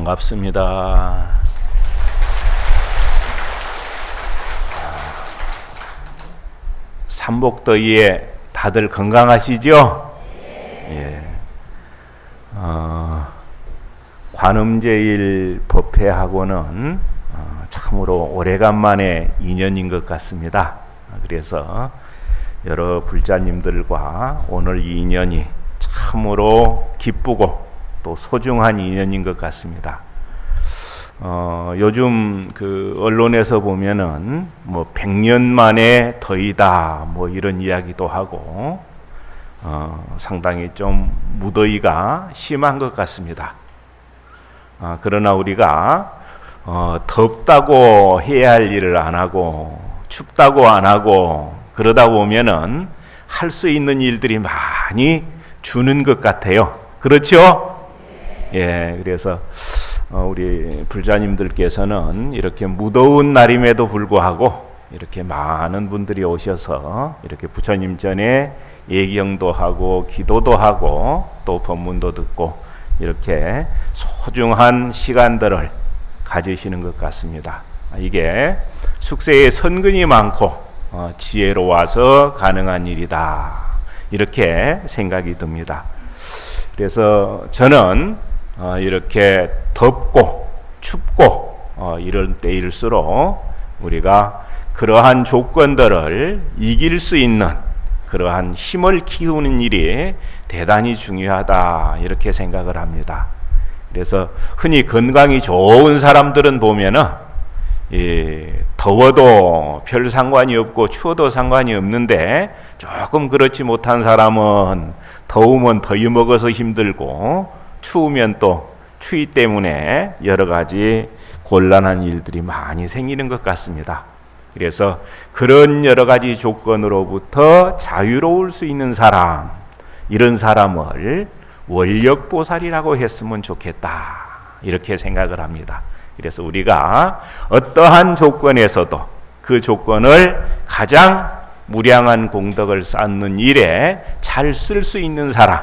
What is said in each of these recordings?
반갑습니다. 삼복더위에 다들 건강하시죠? 예. 관음제일 법회하고는 참으로 오래간만에 인연인 것 같습니다. 그래서 여러 불자님들과 오늘 이 인연이 참으로 기쁘고 또 소중한 인연인 것 같습니다. 요즘 그 언론에서 보면은 뭐 100년 만에 더위다 뭐 이런 이야기도 하고 상당히 좀 무더위가 심한 것 같습니다. 그러나 우리가 덥다고 해야 할 일을 안 하고 춥다고 안 하고 그러다 보면은 할 수 있는 일들이 많이 주는 것 같아요. 그렇죠? 예, 그래서 우리 불자님들께서는 이렇게 무더운 날임에도 불구하고 이렇게 많은 분들이 오셔서 이렇게 부처님 전에 예경도 하고 기도도 하고 또 법문도 듣고 이렇게 소중한 시간들을 가지시는 것 같습니다. 이게 숙세에 선근이 많고 지혜로워서 가능한 일이다 이렇게 생각이 듭니다. 그래서 저는 이렇게 덥고 춥고 이런 때일수록 우리가 그러한 조건들을 이길 수 있는 그러한 힘을 키우는 일이 대단히 중요하다 이렇게 생각을 합니다. 그래서 흔히 건강이 좋은 사람들은 보면은 더워도 별 상관이 없고 추워도 상관이 없는데 조금 그렇지 못한 사람은 더우면 더위 먹어서 힘들고 추우면 또 추위 때문에 여러 가지 곤란한 일들이 많이 생기는 것 같습니다. 그래서 그런 여러 가지 조건으로부터 자유로울 수 있는 사람, 이런 사람을 원력보살이라고 했으면 좋겠다 이렇게 생각을 합니다. 그래서 우리가 어떠한 조건에서도 그 조건을 가장 무량한 공덕을 쌓는 일에 잘 쓸 수 있는 사람,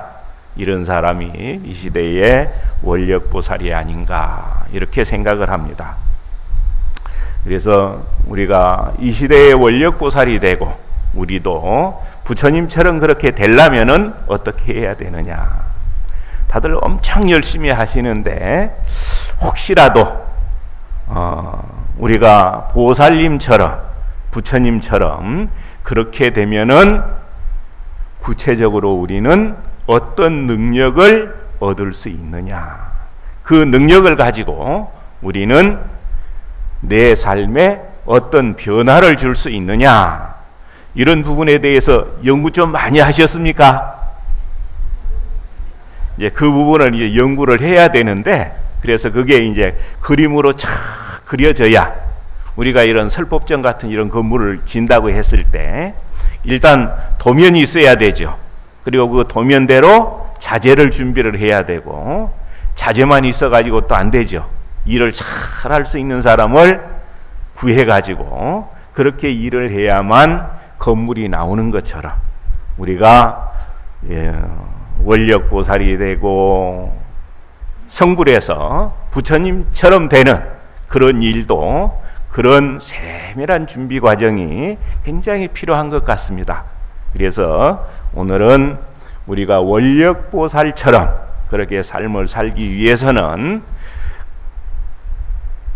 이런 사람이 이 시대의 원력보살이 아닌가 이렇게 생각을 합니다. 그래서 우리가 이 시대의 원력보살이 되고 우리도 부처님처럼 그렇게 되려면은 어떻게 해야 되느냐. 다들 엄청 열심히 하시는데 혹시라도 우리가 보살님처럼 부처님처럼 그렇게 되면은 구체적으로 우리는 어떤 능력을 얻을 수 있느냐. 그 능력을 가지고 우리는 내 삶에 어떤 변화를 줄 수 있느냐. 이런 부분에 대해서 연구 좀 많이 하셨습니까? 이제 그 부분을 이제 연구를 해야 되는데, 그래서 그게 이제 그림으로 쫙 그려져야 우리가 이런 설법전 같은 이런 건물을 진다고 했을 때 일단 도면이 있어야 되죠. 그리고 그 도면대로 자재를 준비를 해야 되고, 자재만 있어가지고 또 안 되죠. 일을 잘 할 수 있는 사람을 구해가지고 그렇게 일을 해야만 건물이 나오는 것처럼 우리가 원력보살이 되고 성불해서 부처님처럼 되는 그런 일도 그런 세밀한 준비 과정이 굉장히 필요한 것 같습니다. 그래서 오늘은 우리가 원력보살처럼 그렇게 삶을 살기 위해서는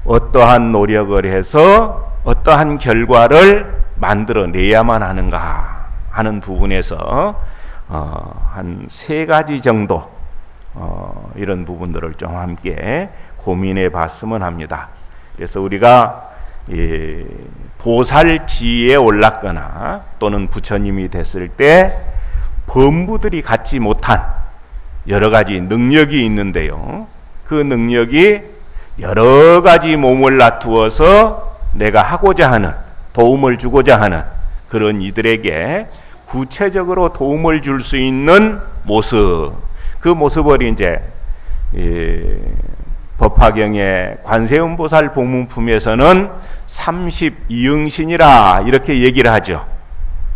어떠한 노력을 해서 어떠한 결과를 만들어내야만 하는가 하는 부분에서 한 3가지 정도 이런 부분들을 좀 함께 고민해 봤으면 합니다. 그래서 우리가 보살지에 올랐거나 또는 부처님이 됐을 때 범부들이 갖지 못한 여러 가지 능력이 있는데요. 그 능력이 여러 가지 몸을 놔두어서 내가 하고자 하는, 도움을 주고자 하는 그런 이들에게 구체적으로 도움을 줄 수 있는 모습, 그 모습을 이제 법화경의 관세음보살 복문품에서는 32응신이라 이렇게 얘기를 하죠.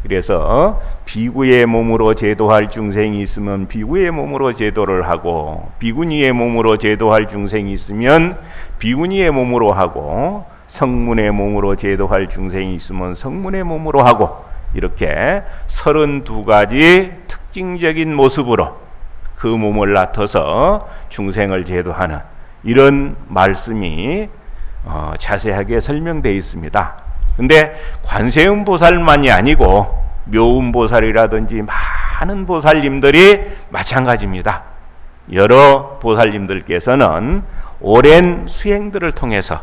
그래서 비구의 몸으로 제도할 중생이 있으면 비구의 몸으로 제도를 하고, 비구니의 몸으로 제도할 중생이 있으면 비구니의 몸으로 하고, 성문의 몸으로 제도할 중생이 있으면 성문의 몸으로 하고, 이렇게 32가지 특징적인 모습으로 그 몸을 나타서 중생을 제도하는 이런 말씀이 자세하게 설명되어 있습니다. 근데 관세음보살만이 아니고 묘음보살이라든지 많은 보살님들이 마찬가지입니다. 여러 보살님들께서는 오랜 수행들을 통해서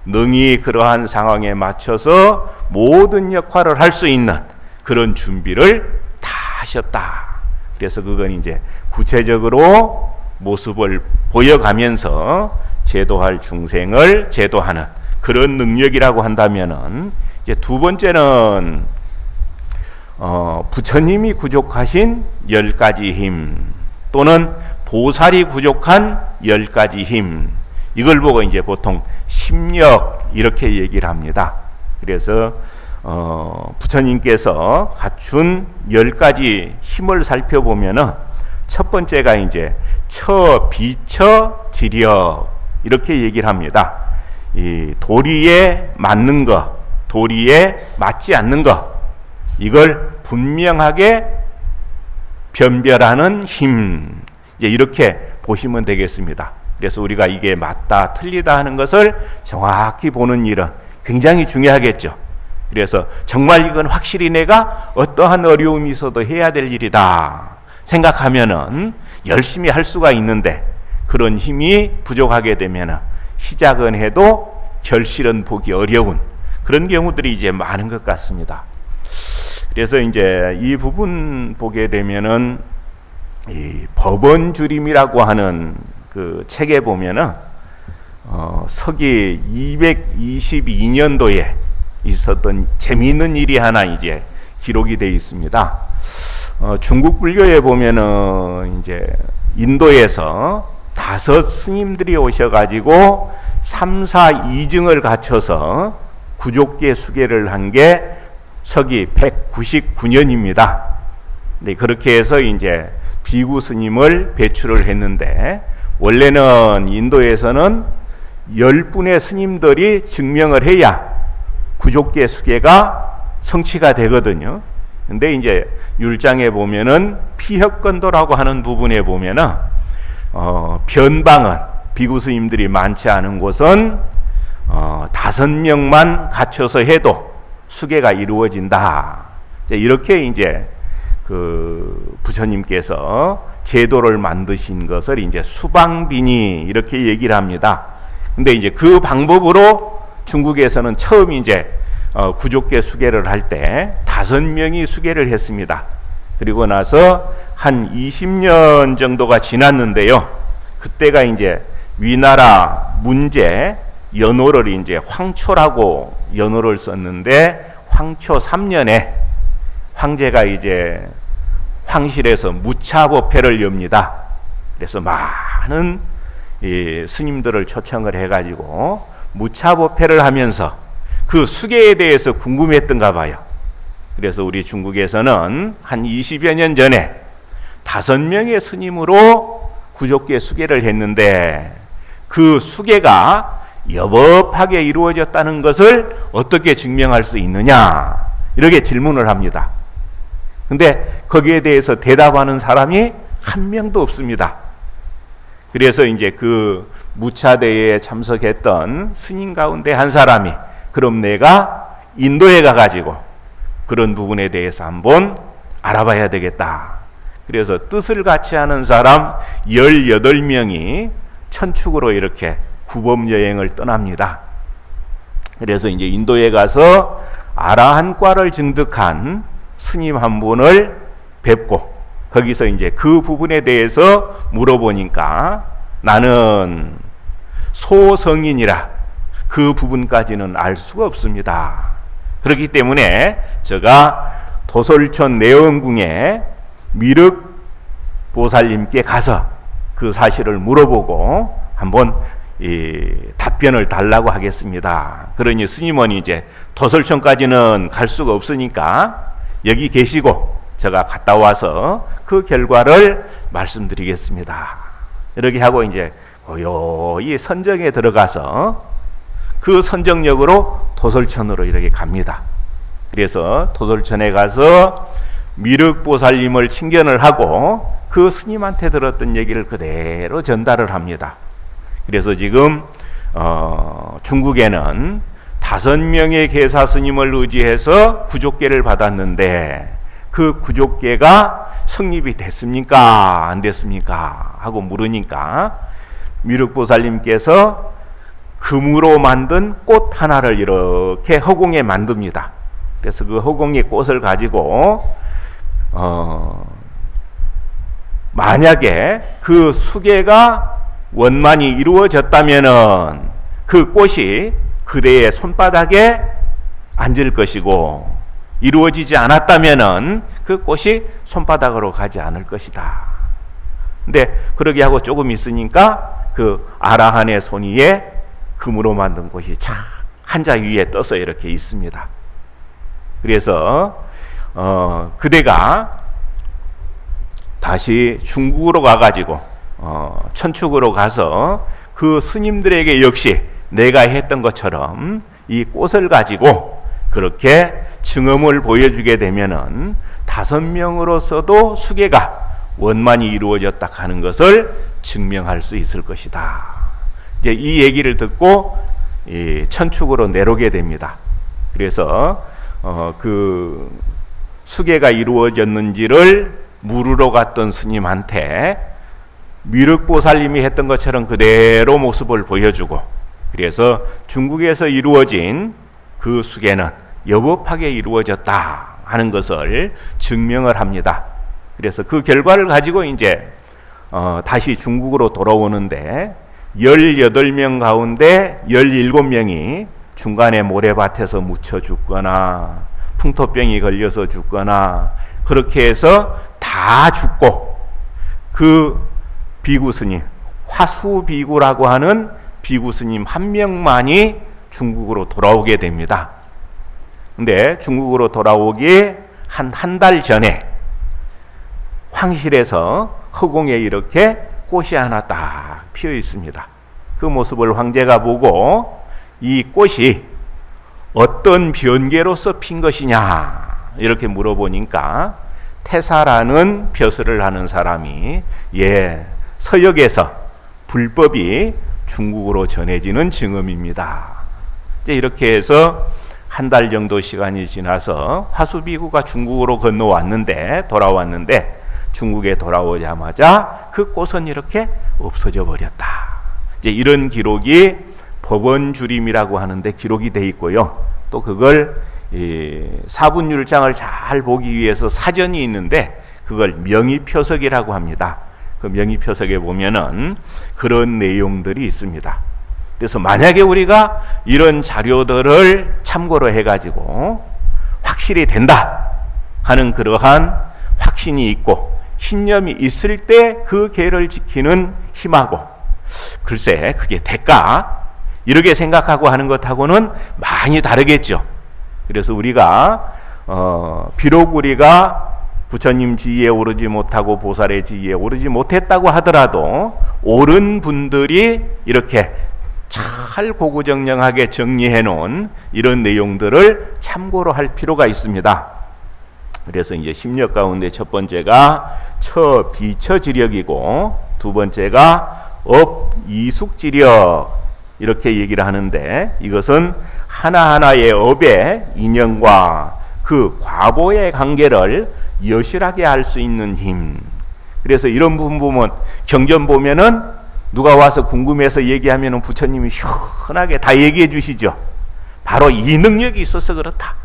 능히 그러한 상황에 맞춰서 모든 역할을 할 수 있는 그런 준비를 다 하셨다. 그래서 그건 이제 구체적으로 모습을 보여가면서 제도할 중생을 제도하는 그런 능력이라고 한다면은, 이제 두 번째는 부처님이 구족하신 10가지 힘, 또는 보살이 구족한 10가지 힘, 이걸 보고 이제 보통 심력 이렇게 얘기를 합니다. 그래서 부처님께서 갖춘 10가지 힘을 살펴보면은 첫 번째가 이제 처, 비처, 지력 이렇게 얘기를 합니다. 이 도리에 맞는 것, 도리에 맞지 않는 것, 이걸 분명하게 변별하는 힘, 이렇게 보시면 되겠습니다. 그래서 우리가 이게 맞다, 틀리다 하는 것을 정확히 보는 일은 굉장히 중요하겠죠. 그래서 정말 이건 확실히 내가 어떠한 어려움이 있어도 해야 될 일이다 생각하면은 열심히 할 수가 있는데, 그런 힘이 부족하게 되면 시작은 해도 결실은 보기 어려운 그런 경우들이 이제 많은 것 같습니다. 그래서 이제 이 부분 보게 되면은 이 법원주림이라고 하는 그 책에 보면은 서기 222년도에 있었던 재미있는 일이 하나 이제 기록이 되어 있습니다. 중국 불교에 보면은 이제 인도에서 5 스님들이 오셔가지고 3, 4, 2증을 갖춰서 구족계 수계를 한 게 서기 199년입니다. 네, 그렇게 해서 이제 비구 스님을 배출을 했는데, 원래는 인도에서는 10분의 스님들이 증명을 해야 구족계 수계가 성취가 되거든요. 근데 이제 율장에 보면은 피혁건도라고 하는 부분에 보면은 변방은 비구 스님들이 많지 않은 곳은 5명만 갖춰서 해도 수계가 이루어진다. 이렇게 이제 그 부처님께서 제도를 만드신 것을 이제 수방비니 이렇게 얘기를 합니다. 근데 이제 그 방법으로 중국에서는 처음 이제 구족계 수계를 할 때 5명이 수계를 했습니다. 그리고 나서 한 20년 정도가 지났는데요. 그때가 이제 위나라 문제 연호를 이제 황초라고 연호를 썼는데, 황초 3년에 황제가 이제 황실에서 무차법회를 엽니다. 그래서 많은 스님들을 초청을 해가지고 무차법회를 하면서 그 수계에 대해서 궁금했던가 봐요. 그래서 우리 중국에서는 한 20여 년 전에 5명의 스님으로 구족계 수계를 했는데, 그 수계가 여법하게 이루어졌다는 것을 어떻게 증명할 수 있느냐, 이렇게 질문을 합니다. 근데 거기에 대해서 대답하는 사람이 한 명도 없습니다. 그래서 이제 그 무차대에 참석했던 스님 가운데 한 사람이, 그럼 내가 인도에 가가지고 그런 부분에 대해서 한번 알아봐야 되겠다. 그래서 뜻을 같이 하는 사람 18명이 천축으로 이렇게 구법 여행을 떠납니다. 그래서 이제 인도에 가서 아라한과를 증득한 스님 한 분을 뵙고, 거기서 이제 그 부분에 대해서 물어보니까 나는 소성인이라 그 부분까지는 알 수가 없습니다. 그렇기 때문에 제가 도솔촌 내원궁에 미륵 보살님께 가서 그 사실을 물어보고 한번 답변을 달라고 하겠습니다. 그러니 스님은 이제 도솔촌까지는 갈 수가 없으니까 여기 계시고 제가 갔다 와서 그 결과를 말씀드리겠습니다. 이렇게 하고 이제 고요히 선정에 들어가서 그 선정역으로 도솔천으로 이렇게 갑니다. 그래서 도솔천에 가서 미륵보살님을 친견을 하고 그 스님한테 들었던 얘기를 그대로 전달을 합니다. 그래서 지금 중국에는 5명의 계사 스님을 의지해서 구족계를 받았는데 그 구족계가 성립이 됐습니까? 안 됐습니까? 하고 물으니까 미륵보살님께서 금으로 만든 꽃 하나를 이렇게 허공에 만듭니다. 그래서 그 허공의 꽃을 가지고 만약에 그 수계가 원만히 이루어졌다면은 그 꽃이 그대의 손바닥에 앉을 것이고, 이루어지지 않았다면은 그 꽃이 손바닥으로 가지 않을 것이다. 근데 그러게 하고 조금 있으니까 그 아라한의 손 위에 금으로 만든 꽃이 착 한자 위에 떠서 이렇게 있습니다. 그래서 그대가 다시 중국으로 가가지고 천축으로 가서 그 스님들에게 역시 내가 했던 것처럼 이 꽃을 가지고 그렇게 증언을 보여주게 되면은 5명으로서도 수계가 원만히 이루어졌다 하는 것을 증명할 수 있을 것이다. 이제 이 얘기를 듣고 이 천축으로 내려오게 됩니다. 그래서 그 수계가 이루어졌는지를 물으러 갔던 스님한테 미륵보살님이 했던 것처럼 그대로 모습을 보여주고, 그래서 중국에서 이루어진 그 수계는 여법하게 이루어졌다 하는 것을 증명을 합니다. 그래서 그 결과를 가지고 이제 다시 중국으로 돌아오는데 18명 가운데 17명이 중간에 모래밭에서 묻혀 죽거나 풍토병이 걸려서 죽거나 그렇게 해서 다 죽고, 그 비구 스님, 화수 비구라고 하는 비구 스님 1명만이 중국으로 돌아오게 됩니다. 근데 중국으로 돌아오기 한 달 전에 황실에서 허공에 이렇게 꽃이 하나 딱 피어 있습니다. 그 모습을 황제가 보고 이 꽃이 어떤 변계로서 핀 것이냐 이렇게 물어보니까 태사라는 벼슬을 하는 사람이 서역에서 불법이 중국으로 전해지는 증언입니다. 이제 이렇게 해서 한 달 정도 시간이 지나서 화수비구가 중국으로 건너왔는데 돌아왔는데 중국에 돌아오자마자 그 꽃은 이렇게 없어져 버렸다. 이제 이런 기록이 법원주림이라고 하는데 기록이 돼 있고요. 또 그걸 사분율장을 잘 보기 위해서 사전이 있는데 그걸 명의표석이라고 합니다. 그 명의표석에 보면은 그런 내용들이 있습니다. 그래서 만약에 우리가 이런 자료들을 참고로 해가지고 확실히 된다 하는 그러한 확신이 있고 신념이 있을 때 그 계를 지키는 힘하고, 글쎄 그게 될까? 이렇게 생각하고 하는 것하고는 많이 다르겠죠. 그래서 우리가 비록 우리가 부처님 지위에 오르지 못하고 보살의 지위에 오르지 못했다고 하더라도 옳은 분들이 이렇게 잘 고구정령하게 정리해 놓은 이런 내용들을 참고로 할 필요가 있습니다. 그래서 이제 심력 가운데 첫 번째가 처비처지력이고 두 번째가 업이숙지력 이렇게 얘기를 하는데, 이것은 하나하나의 업의 인연과 그 과보의 관계를 여실하게 알 수 있는 힘. 그래서 이런 부분 보면 경전 보면은 누가 와서 궁금해서 얘기하면은 부처님이 시원하게 다 얘기해 주시죠. 바로 이 능력이 있어서 그렇다.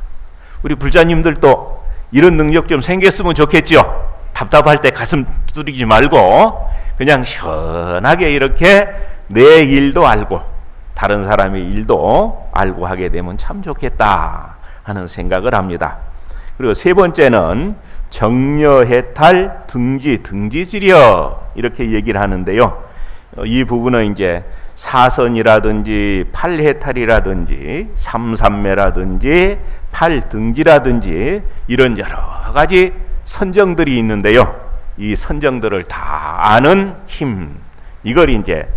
우리 불자님들도 이런 능력 좀 생겼으면 좋겠죠. 답답할 때 가슴 두드리지 말고 그냥 시원하게 이렇게 내 일도 알고 다른 사람의 일도 알고 하게 되면 참 좋겠다 하는 생각을 합니다. 그리고 세 번째는 정려해탈 등지지력 이렇게 얘기를 하는데요. 이 부분은 이제 사선이라든지 팔해탈이라든지 삼삼매라든지 팔등지라든지 이런 여러 가지 선정들이 있는데요. 이 선정들을 다 아는 힘, 이걸 이제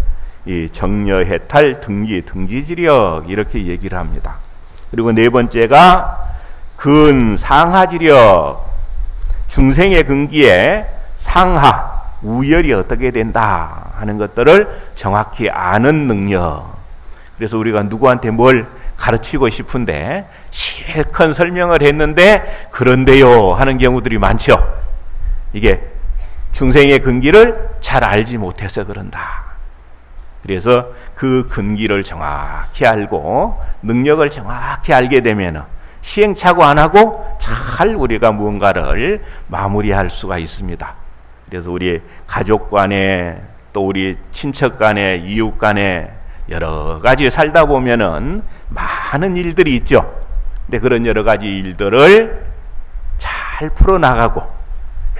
이 정려해탈 등지, 등지지력 이렇게 얘기를 합니다. 그리고 네 번째가 근상하지력, 중생의 근기에 상하, 우열이 어떻게 된다 하는 것들을 정확히 아는 능력. 그래서 우리가 누구한테 뭘 가르치고 싶은데 실컷 설명을 했는데 그런데요 하는 경우들이 많죠. 이게 중생의 근기를 잘 알지 못해서 그런다. 그래서 그 근기를 정확히 알고 능력을 정확히 알게 되면 시행착오 안 하고 잘 우리가 무언가를 마무리할 수가 있습니다. 그래서 우리 가족 간에 또 우리 친척 간에 이웃 간에 여러 가지 살다 보면은 많은 일들이 있죠. 근데 그런 여러 가지 일들을 잘 풀어나가고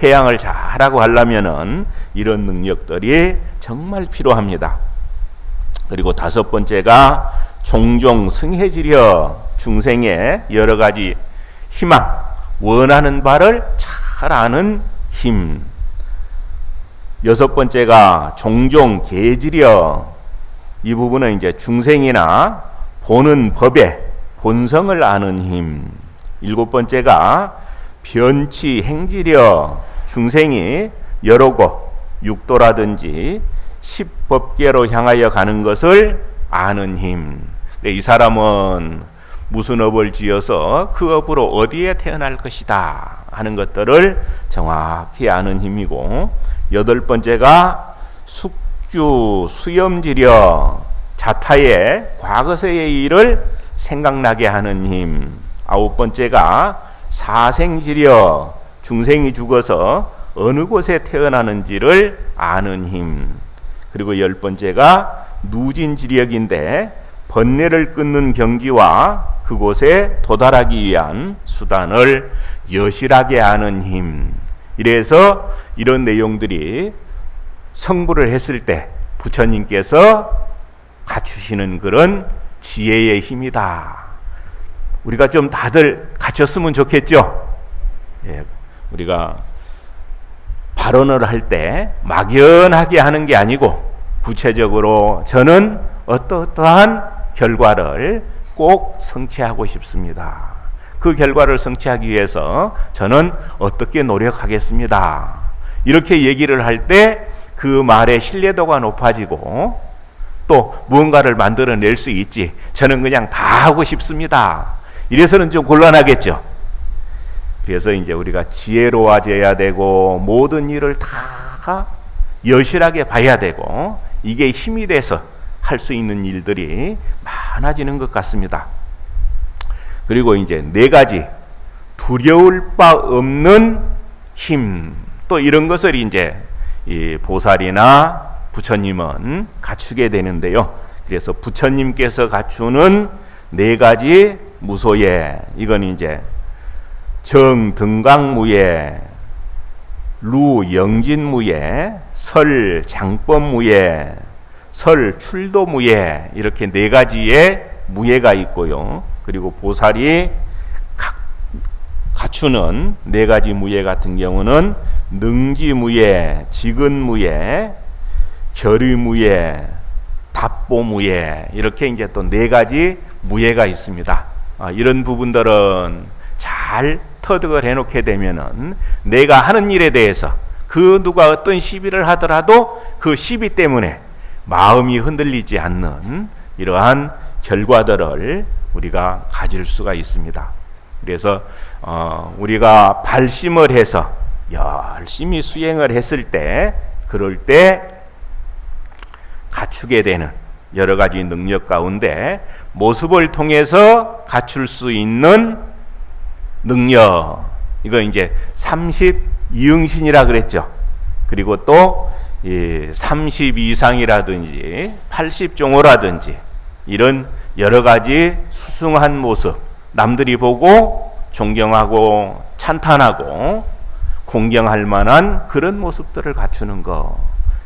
회양을 잘하고 하려면은 이런 능력들이 정말 필요합니다. 그리고 다섯 번째가 종종 승해지려, 중생의 여러 가지 희망, 원하는 바를 잘 아는 힘. 여섯 번째가 종종 계지려, 이 부분은 이제 중생이나 보는 법의 본성을 아는 힘. 일곱 번째가 변치 행지려, 중생이 여러 곳 육도라든지 십법계로 향하여 가는 것을 아는 힘. 이 사람은 무슨 업을 지어서 그 업으로 어디에 태어날 것이다 하는 것들을 정확히 아는 힘이고, 여덟 번째가 숙주 수염지려, 자타의 과거세의 일을 생각나게 하는 힘. 아홉 번째가 사생지려, 중생이 죽어서 어느 곳에 태어나는지를 아는 힘. 그리고 열 번째가 누진지력인데 번뇌를 끊는 경지와 그곳에 도달하기 위한 수단을 여실하게 아는 힘. 이래서 이런 내용들이 성불을 했을 때 부처님께서 갖추시는 그런 지혜의 힘이다. 우리가 좀 다들 갖췄으면 좋겠죠. 예, 우리가 발언을 할 때 막연하게 하는 게 아니고 구체적으로 저는 어떠한 결과를 꼭 성취하고 싶습니다. 그 결과를 성취하기 위해서 저는 어떻게 노력하겠습니다. 이렇게 얘기를 할 때 그 말의 신뢰도가 높아지고 또 무언가를 만들어낼 수 있지, 저는 그냥 다 하고 싶습니다, 이래서는 좀 곤란하겠죠. 그래서 이제 우리가 지혜로워져야 되고 모든 일을 다 여실하게 봐야 되고 이게 힘이 돼서 할 수 있는 일들이 많아지는 것 같습니다. 그리고 이제 네 가지 두려울 바 없는 힘, 또 이런 것을 이제 이 보살이나 부처님은 갖추게 되는데요. 그래서 부처님께서 갖추는 네 가지 무소예, 이건 이제 정등강무예, 루영진무예, 설장법무예, 설출도무예, 이렇게 네 가지의 무예가 있고요. 그리고 보살이 갖추는 네 가지 무예 같은 경우는 능지무예, 지근무예, 결의무예, 답보무예, 이렇게 이제 또 네 가지 무예가 있습니다. 이런 부분들은 잘 터득을 해놓게 되면은 내가 하는 일에 대해서 그 누가 어떤 시비를 하더라도 그 시비 때문에 마음이 흔들리지 않는 이러한 결과들을 우리가 가질 수가 있습니다. 그래서 우리가 발심을 해서 열심히 수행을 했을 때, 그럴 때 갖추게 되는 여러 가지 능력 가운데 모습을 통해서 갖출 수 있는 능력, 이거 이제 32응신이라 그랬죠. 그리고 또 32상이라든지 80종호라든지 이런 여러 가지 수승한 모습, 남들이 보고 존경하고 찬탄하고 공경할 만한 그런 모습들을 갖추는 것,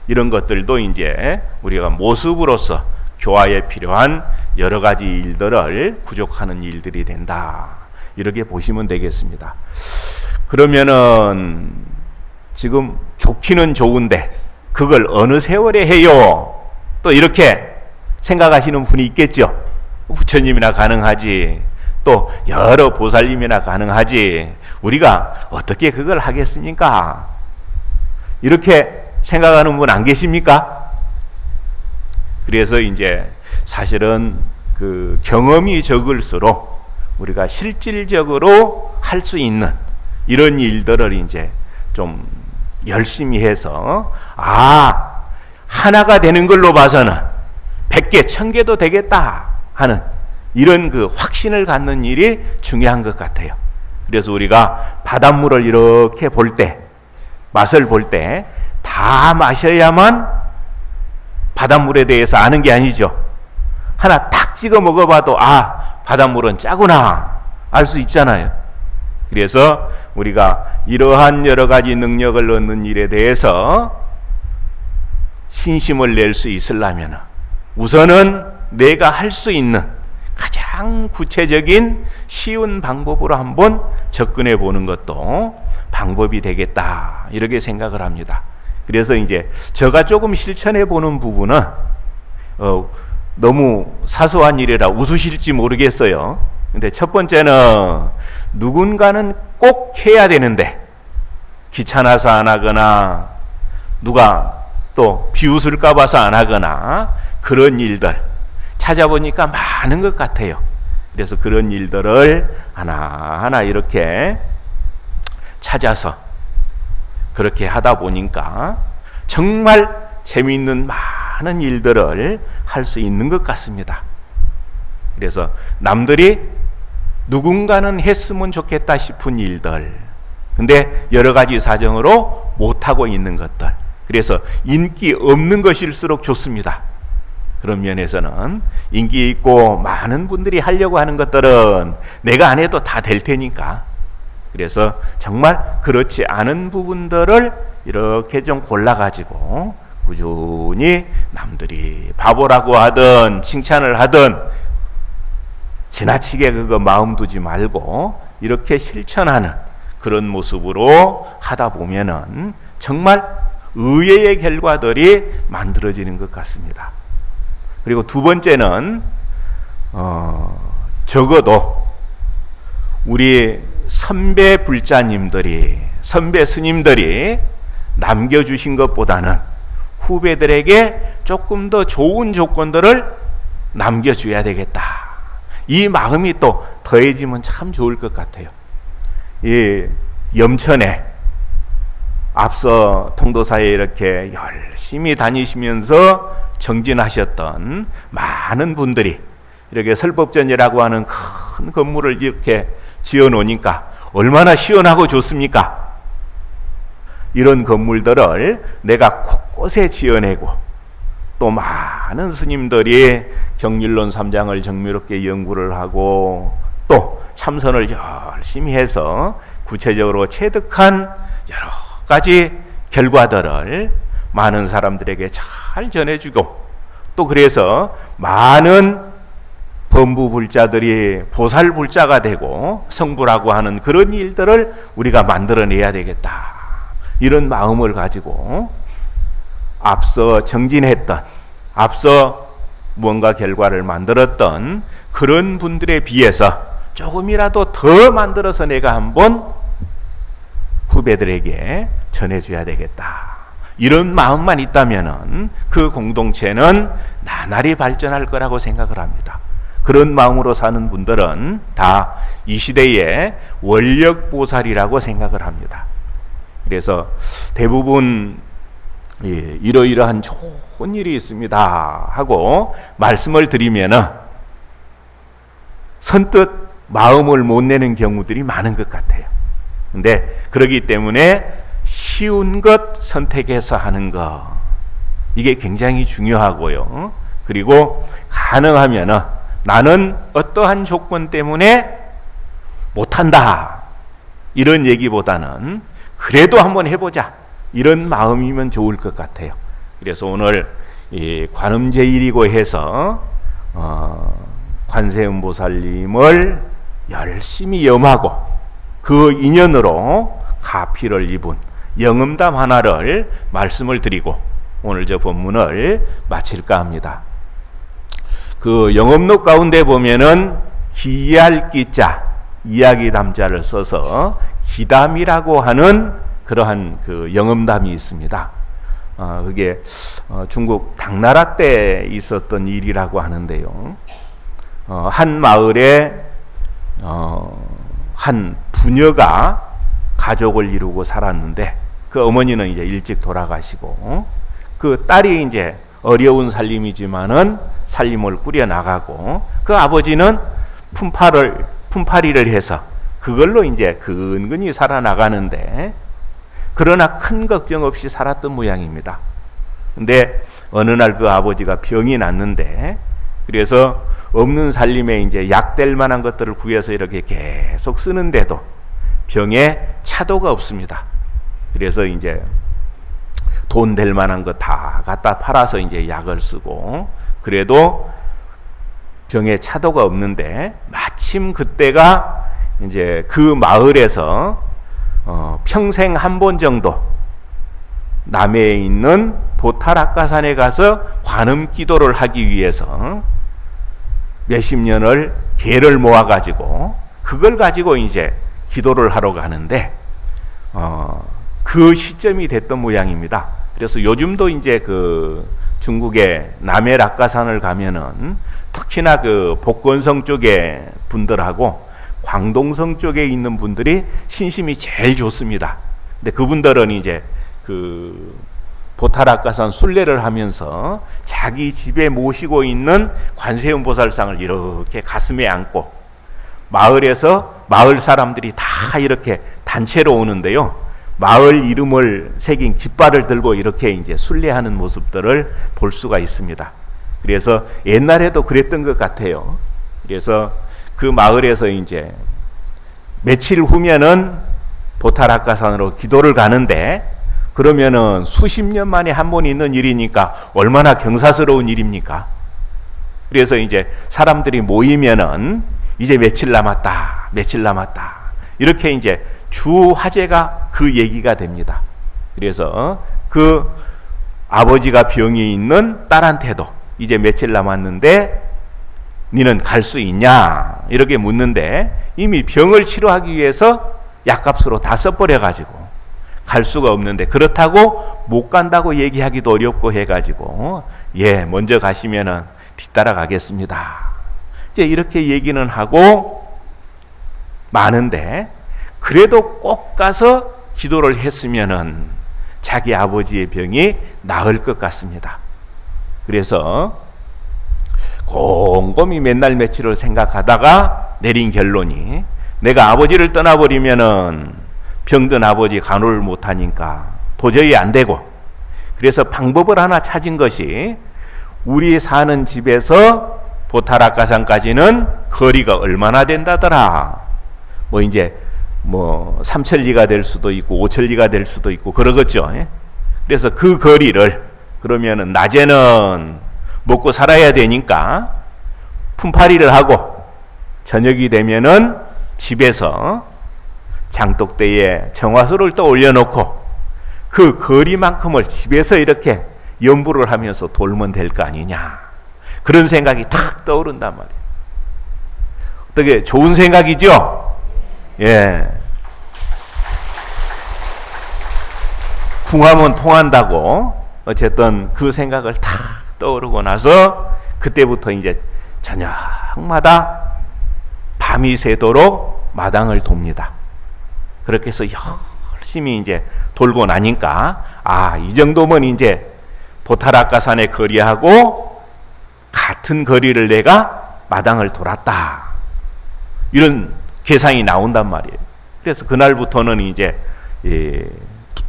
이런 것들도 이제 우리가 모습으로서 교화에 필요한 여러 가지 일들을 구족하는 일들이 된다. 이렇게 보시면 되겠습니다. 그러면은 지금 좋기는 좋은데 그걸 어느 세월에 해요? 또 이렇게 생각하시는 분이 있겠죠. 부처님이나 가능하지, 또 여러 보살님이나 가능하지, 우리가 어떻게 그걸 하겠습니까? 이렇게 생각하는 분 안 계십니까? 그래서 이제 사실은 그 경험이 적을수록 우리가 실질적으로 할 수 있는 이런 일들을 이제 좀 열심히 해서 하나가 되는 걸로 봐서는 100개, 1000개도 되겠다 하는 이런 그 확신을 갖는 일이 중요한 것 같아요. 그래서 우리가 바닷물을 이렇게 볼 때, 맛을 볼 때 다 마셔야만 바닷물에 대해서 아는 게 아니죠. 하나 딱 찍어 먹어봐도 바닷물은 짜구나 알 수 있잖아요. 그래서 우리가 이러한 여러 가지 능력을 얻는 일에 대해서 신심을 낼 수 있으려면 우선은 내가 할 수 있는 가장 구체적인 쉬운 방법으로 한번 접근해 보는 것도 방법이 되겠다, 이렇게 생각을 합니다. 그래서 이제 제가 조금 실천해 보는 부분은 너무 사소한 일이라 웃으실지 모르겠어요. 근데 첫 번째는 누군가는 꼭 해야 되는데 귀찮아서 안 하거나 누가 또 비웃을까 봐서 안 하거나 그런 일들 찾아보니까 많은 것 같아요. 그래서 그런 일들을 하나하나 이렇게 찾아서 그렇게 하다 보니까 정말 재미있는 많은 일들을 할 수 있는 것 같습니다. 그래서 남들이 누군가는 했으면 좋겠다 싶은 일들, 근데 여러 가지 사정으로 못하고 있는 것들, 그래서 인기 없는 것일수록 좋습니다. 그런 면에서는 인기 있고 많은 분들이 하려고 하는 것들은 내가 안 해도 다 될 테니까, 그래서 정말 그렇지 않은 부분들을 이렇게 좀 골라가지고 꾸준히 남들이 바보라고 하든 칭찬을 하든 지나치게 그거 마음 두지 말고 이렇게 실천하는 그런 모습으로 하다 보면은 정말 의외의 결과들이 만들어지는 것 같습니다. 그리고 두 번째는 적어도 우리 선배 불자님들이, 선배 스님들이 남겨주신 것보다는 후배들에게 조금 더 좋은 조건들을 남겨줘야 되겠다. 이 마음이 또 더해지면 참 좋을 것 같아요. 이 염천에 앞서 통도사에 이렇게 열심히 다니시면서 정진하셨던 많은 분들이 이렇게 설법전이라고 하는 큰 건물을 이렇게 지어 놓으니까 얼마나 시원하고 좋습니까? 이런 건물들을 내가 곳곳에 지어내고 또 많은 스님들이 정률론 3장을 정밀롭게 연구를 하고 또 참선을 열심히 해서 구체적으로 체득한 여러 가지 결과들을 많은 사람들에게 잘 전해주고, 또 그래서 많은 범부불자들이 보살불자가 되고 성불하고 하는 그런 일들을 우리가 만들어내야 되겠다, 이런 마음을 가지고 앞서 정진했던, 앞서 무언가 결과를 만들었던 그런 분들에 비해서 조금이라도 더 만들어서 내가 한번 후배들에게 전해줘야 되겠다, 이런 마음만 있다면은 그 공동체는 나날이 발전할 거라고 생각을 합니다. 그런 마음으로 사는 분들은 다 이 시대의 원력보살이라고 생각을 합니다. 그래서 대부분 이러이러한 좋은 일이 있습니다 하고 말씀을 드리면은 선뜻 마음을 못 내는 경우들이 많은 것 같아요. 근데 그렇기 때문에 쉬운 것 선택해서 하는 것, 이게 굉장히 중요하고요. 그리고 가능하면은 나는 어떠한 조건 때문에 못한다, 이런 얘기보다는 그래도 한번 해보자, 이런 마음이면 좋을 것 같아요. 그래서 오늘 이 관음제일이고 해서 관세음보살님을 열심히 염하고 그 인연으로 가피를 입은 영음담 하나를 말씀을 드리고 오늘 저 본문을 마칠까 합니다. 그 영음록 가운데 보면은 기할 기자, 이야기 담자를 써서 기담이라고 하는 그러한 그 영음담이 있습니다. 그게 중국 당나라 때 있었던 일이라고 하는데요. 한 마을에 한 부녀가 가족을 이루고 살았는데 그 어머니는 이제 일찍 돌아가시고 그 딸이 이제 어려운 살림이지만은 살림을 꾸려 나가고 그 아버지는 품팔이를 해서 그걸로 이제 근근히 살아나가는데 그러나 큰 걱정 없이 살았던 모양입니다. 근데 어느 날 그 아버지가 병이 났는데 그래서 없는 살림에 이제 약될 만한 것들을 구해서 이렇게 계속 쓰는데도 병에 차도가 없습니다. 그래서 이제 돈 될 만한 거 다 갖다 팔아서 이제 약을 쓰고 그래도 병에 차도가 없는데 마침 그때가 이제 그 마을에서 평생 한 번 정도 남해에 있는 보타락가산에 가서 관음 기도를 하기 위해서 몇십 년을 개를 모아가지고 그걸 가지고 이제 기도를 하러 가는데 그 시점이 됐던 모양입니다. 그래서 요즘도 이제 그 중국의 남해 락가산을 가면은 특히나 그 복건성 쪽에 분들하고 광동성 쪽에 있는 분들이 신심이 제일 좋습니다. 근데 그분들은 이제 그 보타락가산 순례를 하면서 자기 집에 모시고 있는 관세음보살상을 이렇게 가슴에 안고 마을에서 마을 사람들이 다 이렇게 단체로 오는데요. 마을 이름을 새긴 깃발을 들고 이렇게 이제 순례하는 모습들을 볼 수가 있습니다. 그래서 옛날에도 그랬던 것 같아요. 그래서 그 마을에서 이제 며칠 후면은 보타락가산으로 기도를 가는데 그러면은 수십 년 만에 한 번 있는 일이니까 얼마나 경사스러운 일입니까? 그래서 이제 사람들이 모이면은 이제 며칠 남았다, 며칠 남았다. 이렇게 이제 주 화제가 그 얘기가 됩니다. 그래서 그 아버지가 병이 있는 딸한테도 이제 며칠 남았는데 니는 갈 수 있냐? 이렇게 묻는데 이미 병을 치료하기 위해서 약값으로 다 써버려가지고 갈 수가 없는데 그렇다고 못 간다고 얘기하기도 어렵고 해가지고 예, 먼저 가시면은 뒤따라 가겠습니다. 이제 이렇게 얘기는 하고 마는데 그래도 꼭 가서 기도를 했으면은 자기 아버지의 병이 나을 것 같습니다. 그래서 곰곰이 맨날 며칠을 생각하다가 내린 결론이 내가 아버지를 떠나버리면은 병든 아버지 간호를 못하니까 도저히 안 되고 그래서 방법을 하나 찾은 것이 우리 사는 집에서 보타락가산까지는 거리가 얼마나 된다더라. 뭐 이제 뭐 3천리가 될 수도 있고 5천리가 될 수도 있고 그러겠죠. 그래서 그 거리를 그러면은 낮에는 먹고 살아야 되니까 품팔이를 하고 저녁이 되면은 집에서 장독대에 정화수를 또 올려놓고 그 거리만큼을 집에서 이렇게 연부를 하면서 돌면 될 거 아니냐. 그런 생각이 탁 떠오른단 말이에요. 어떻게 좋은 생각이죠? 예. 궁하면 통한다고 어쨌든 그 생각을 탁 떠오르고 나서 그때부터 이제 저녁마다 밤이 새도록 마당을 돕니다. 그렇게 해서 열심히 이제 돌고 나니까 이 정도면 이제 보타락가산의 거리하고 같은 거리를 내가 마당을 돌았다. 이런 계산이 나온단 말이에요. 그래서 그날부터는 이제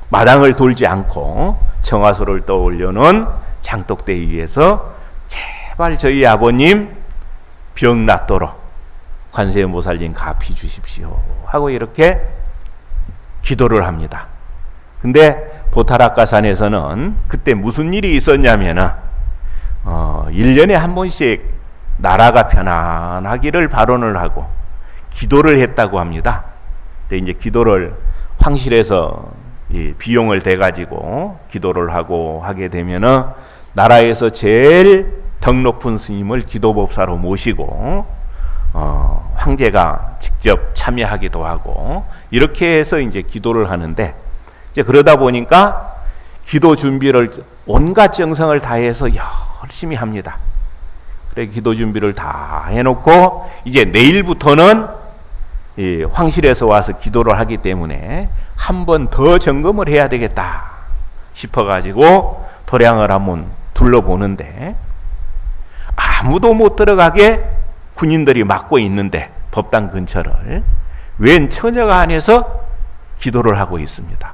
마당을 돌지 않고 정화소를 떠올려놓은 장독대 위에서 제발 저희 아버님 병 낫도록 관세음보살님 가피 주십시오 하고 이렇게 기도를 합니다. 근데 보타라카산에서는 그때 무슨 일이 있었냐면은 1년에 한 번씩 나라가 편안하기를 발언을 하고 기도를 했다고 합니다. 근데 이제 기도를 황실에서 비용을 대 가지고 기도를 하고 하게 되면은 나라에서 제일 덕 높은 스님을 기도법사로 모시고 황제가 직접 참여하기도 하고 이렇게 해서 이제 기도를 하는데, 이제 그러다 보니까 기도 준비를 온갖 정성을 다해서 열심히 합니다. 그래 기도 준비를 다 해놓고 이제 내일부터는 이 황실에서 와서 기도를 하기 때문에 한 번 더 점검을 해야 되겠다 싶어가지고 도량을 한번 둘러보는데 아무도 못 들어가게 군인들이 막고 있는데 법당 근처를 웬 처녀가 안에서 기도를 하고 있습니다.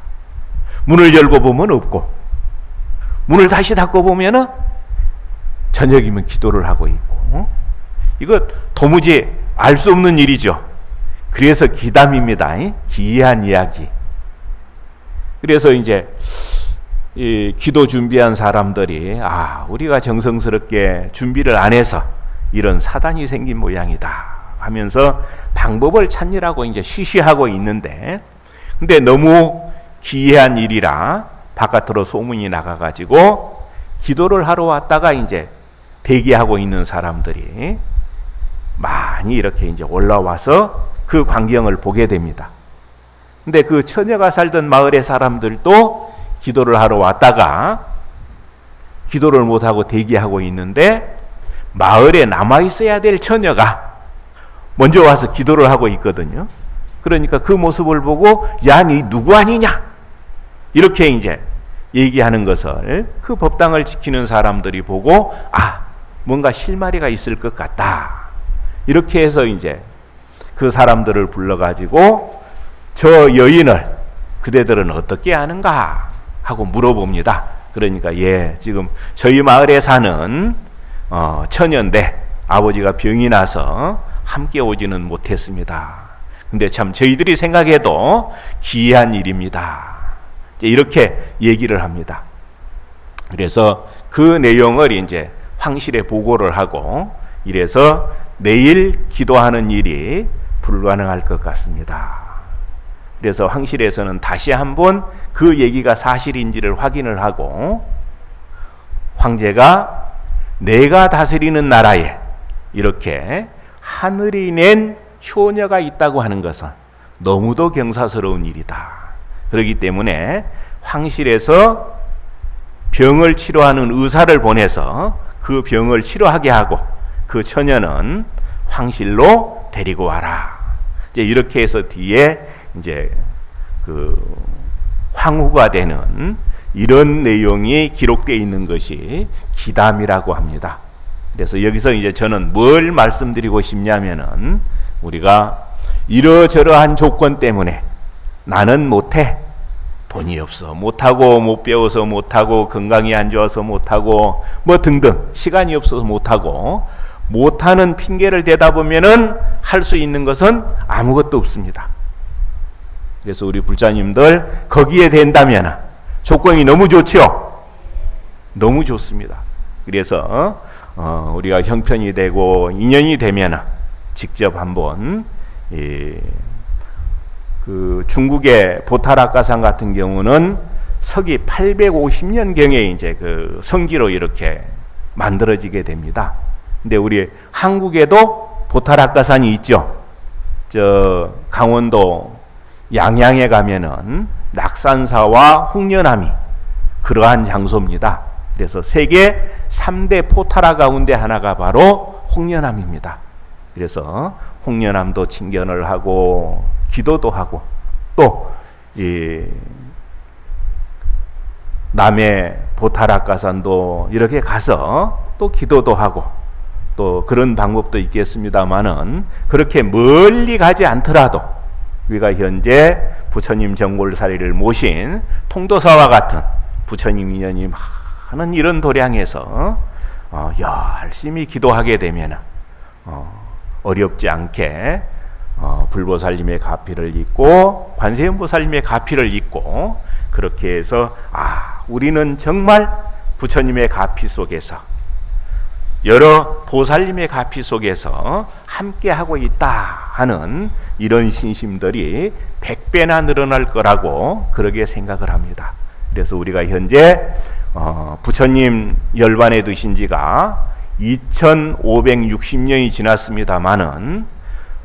문을 열고 보면 없고 문을 다시 닫고 보면은 저녁이면 기도를 하고 있고, 이거 도무지 알 수 없는 일이죠. 그래서 기담입니다. 기이한 이야기. 그래서 이제 이 기도 준비한 사람들이 우리가 정성스럽게 준비를 안 해서 이런 사단이 생긴 모양이다 하면서 방법을 찾느라고 이제 쉬쉬하고 있는데, 근데 너무 기이한 일이라 바깥으로 소문이 나가가지고 기도를 하러 왔다가 이제 대기하고 있는 사람들이 많이 이렇게 이제 올라와서 그 광경을 보게 됩니다. 근데 그 처녀가 살던 마을의 사람들도 기도를 하러 왔다가 기도를 못하고 대기하고 있는데 마을에 남아있어야 될 처녀가 먼저 와서 기도를 하고 있거든요. 그러니까 그 모습을 보고 야, 니 누구 아니냐? 이렇게 이제 얘기하는 것을 그 법당을 지키는 사람들이 보고 뭔가 실마리가 있을 것 같다. 이렇게 해서 이제 그 사람들을 불러가지고 저 여인을 그대들은 어떻게 아는가 하고 물어봅니다. 그러니까 지금 저희 마을에 사는 처녀인데 아버지가 병이 나서 함께 오지는 못했습니다. 근데 참 저희들이 생각해도 기이한 일입니다. 이렇게 얘기를 합니다. 그래서 그 내용을 이제 황실에 보고를 하고 이래서 내일 기도하는 일이 불가능할 것 같습니다. 그래서 황실에서는 다시 한번 그 얘기가 사실인지를 확인을 하고 황제가 내가 다스리는 나라에 이렇게 하늘이 낸 효녀가 있다고 하는 것은 너무도 경사스러운 일이다. 그렇기 때문에 황실에서 병을 치료하는 의사를 보내서 그 병을 치료하게 하고 그 처녀는 황실로 데리고 와라. 이제 이렇게 해서 뒤에 이제 그 황후가 되는 이런 내용이 기록되어 있는 것이 기담이라고 합니다. 그래서 여기서 이제 저는 뭘 말씀드리고 싶냐면은 우리가 이러저러한 조건 때문에 나는 못해. 돈이 없어 못하고, 못 배워서 못하고, 건강이 안 좋아서 못하고, 뭐 등등 시간이 없어서 못하고, 못하는 핑계를 대다 보면은 할 수 있는 것은 아무것도 없습니다. 그래서 우리 불자님들 거기에 된다면 조건이 너무 좋죠. 너무 좋습니다. 그래서 우리가 형편이 되고 인연이 되면 직접 한번 그 중국의 보타라카산 같은 경우는 서기 850년경에 이제 그 성기로 이렇게 만들어지게 됩니다. 근데 우리 한국에도 보타라카산이 있죠. 저 강원도 양양에 가면은 낙산사와 홍련암이 그러한 장소입니다. 그래서 세계 3대 포타라 가운데 하나가 바로 홍련암입니다. 그래서 홍련암도 친견을 하고 기도도 하고 또 이 남해 보타라카산도 이렇게 가서 또 기도도 하고 또 그런 방법도 있겠습니다만은 그렇게 멀리 가지 않더라도 우리가 현재 부처님 정골사리를 모신 통도사와 같은 부처님 인연이 많은 이런 도량에서 열심히 기도하게 되면 어렵지 않게 불보살님의 가피를 잇고 관세음보살님의 가피를 잇고 그렇게 해서 우리는 정말 부처님의 가피 속에서, 여러 보살님의 가피 속에서 함께하고 있다 하는 이런 신심들이 100배나 늘어날 거라고 그렇게 생각을 합니다. 그래서 우리가 현재 부처님 열반에 드신 지가 2560년이 지났습니다마는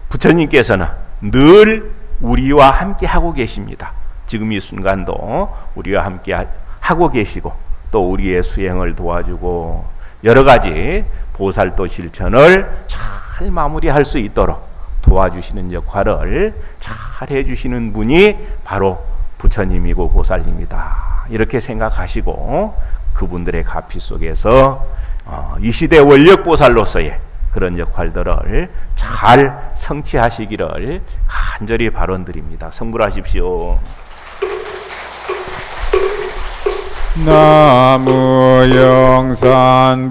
부처님께서는 늘 우리와 함께 하고 계십니다. 지금 이 순간도 우리와 함께 하고 계시고, 또 우리의 수행을 도와주고 여러 가지 보살도 실천을 잘 마무리할 수 있도록 도와주시는 역할을 잘 해주시는 분이 바로 부처님이고 보살님이다, 이렇게 생각하시고 그분들의 가피 속에서 이 시대 원력보살로서의 그런 역할들을 잘 성취하시기를 간절히 발언드립니다. 성불하십시오. 나무 영산불명